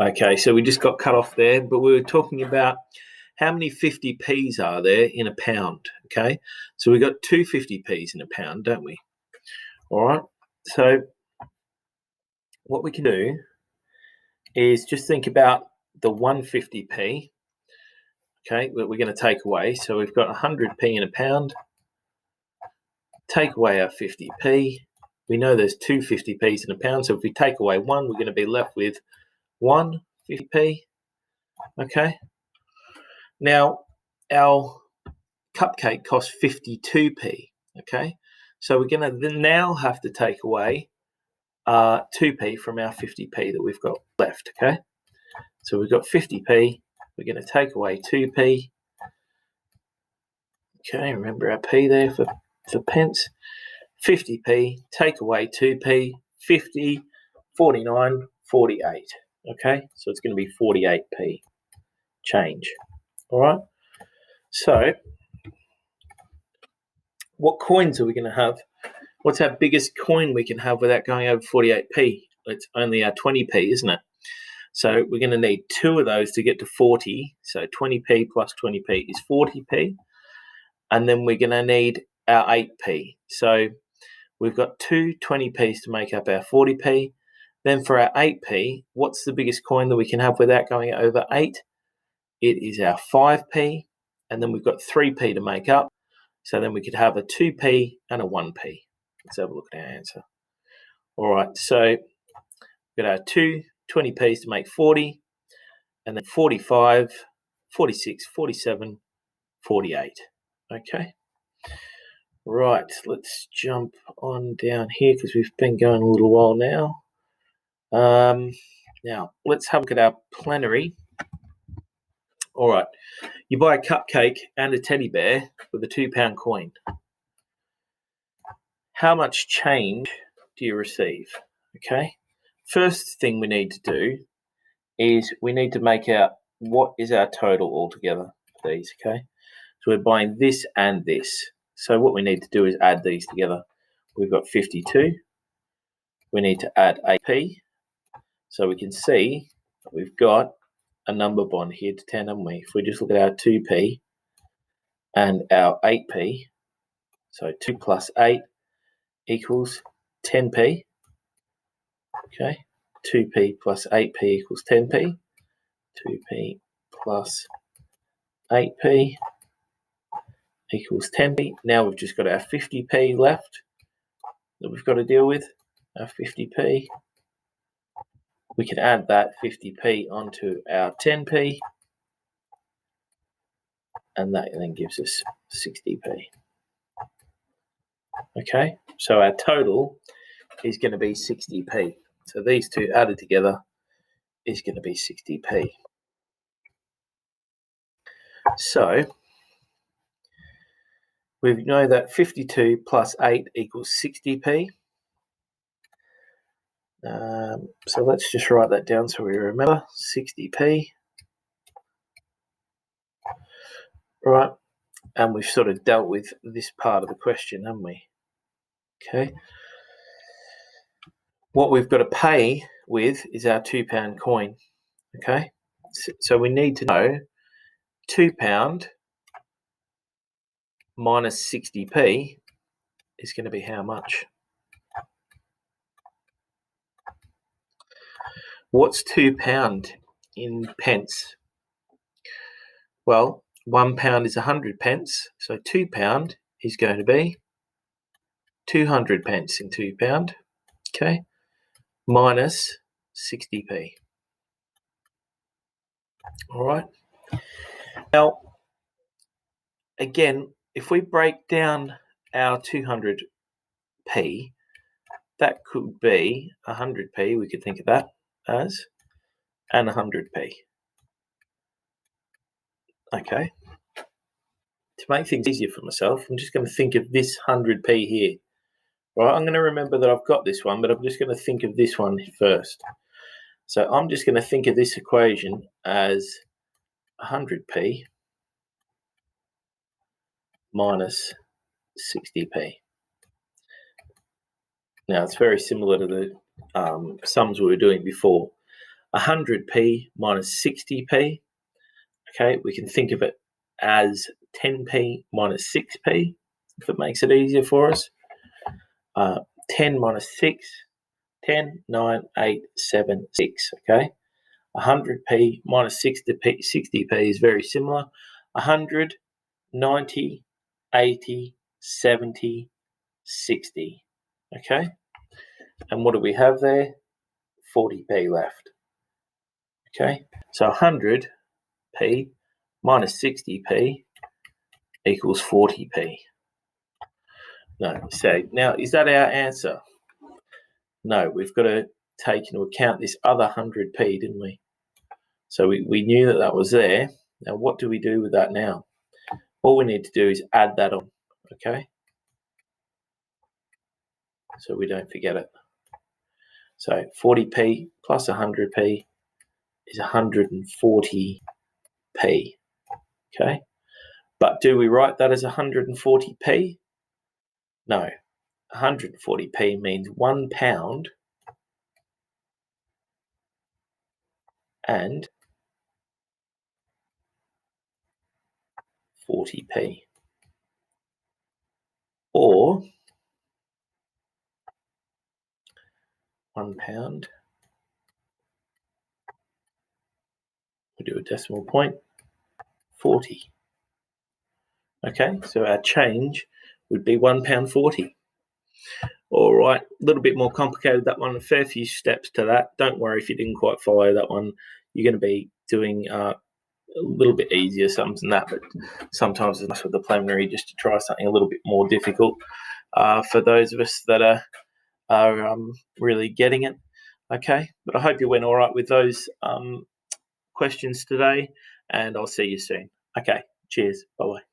Okay, so we just got cut off there, but we were talking about how many 50p's are there in a pound, okay? So we've got two 50p's in a pound, don't we? All right, so what we can do is just think about the 150p, okay, that we're going to take away. So we've got 100p in a pound, take away our 50p. We know there's two 50p's in a pound, so if we take away one, we're going to be left with 1 50p, okay? Now, our cupcake costs 52p, okay? So we're going to now have to take away 2p from our 50p that we've got left, okay? So we've got 50p, we're going to take away 2p. Okay, remember our p there for pence. 50p, take away 2p, 50, 49, 48. Okay, so it's going to be 48p change. All right, so what coins are we going to have? What's our biggest coin we can have without going over 48p? It's only our 20p, isn't it? So we're going to need two of those to get to 40. So 20p plus 20p is 40p. And then we're going to need our 8p. So we've got two 20p's to make up our 40p. Then for our 8p, what's the biggest coin that we can have without going over 8? It is our 5p. And then we've got 3p to make up. So then we could have a 2p and a 1p. Let's have a look at our answer. All right, so we've got our two 20p's to make 40, and then 45, 46, 47, 48. Okay. Right, let's jump on down here because we've been going a little while now. Now, let's have a look at our plenary. All right, you buy a cupcake and a teddy bear with a £2 coin. How much change do you receive? Okay, first thing we need to do is we need to make out what is our total altogether for these, okay? So we're buying this and this. So what we need to do is add these together. We've got 52. We need to add 8p. So we can see that we've got a number bond here to 10, haven't we? If we just look at our 2p and our 8p, so 2 plus 8 equals 10p. Okay, 2p plus 8p equals 10p. 2p plus 8p equals 10p. Now we've just got our 50p left that we've got to deal with, our 50p. We can add that 50p onto our 10p, and that then gives us 60p. Okay, so our total is going to be 60p. So these two added together is going to be 60p. So we know that 52 plus 8 equals 60p. So let's just write that down so we remember, 60p. Right, and we've sort of dealt with this part of the question, haven't we? Okay. What we've got to pay with is our £2 coin. Okay, so we need to know £2 minus 60p is going to be how much? What's £2 in pence? Well, £1 is 100 pence, so £2 is going to be 200 pence in £2. Okay, minus 60p. All right. Now, again, if we break down our 200p, that could be 100p. We could think of that as, and 100p. Okay. To make things easier for myself, I'm just going to think of this 100p here. Right, I'm going to remember that I've got this one, but I'm just going to think of this one first. So I'm just going to think of this equation as 100p minus 60p. Now, it's very similar to the sums we were doing before. 100p minus 60p. Okay, we can think of it as 10p minus 6p, if it makes it easier for us. 10 minus 6, 10, 9, 8, 7, 6, okay? 100p minus 60p is very similar. 100, 90, 80, 70, 60, okay? And what do we have there? 40p left, okay? So 100p minus 60p equals 40p. No, so now is that our answer? No, we've got to take into account this other 100p, didn't we? So we knew that that was there. Now what do we do with that now? All we need to do is add that on, okay? So we don't forget it. So 40p plus 100p is 140p, okay? But do we write that as 140p? No, 140p means £1 and 40p. Or £1, we do a decimal point, 40. Okay, so our change would be £1.40. All right, a little bit more complicated, that one, a fair few steps to that. Don't worry if you didn't quite follow that one. You're going to be doing a little bit easier sums than that, but sometimes it's nice with the preliminary just to try something a little bit more difficult for those of us that are really getting it. Okay, but I hope you went all right with those questions today, and I'll see you soon. Okay, cheers, bye-bye.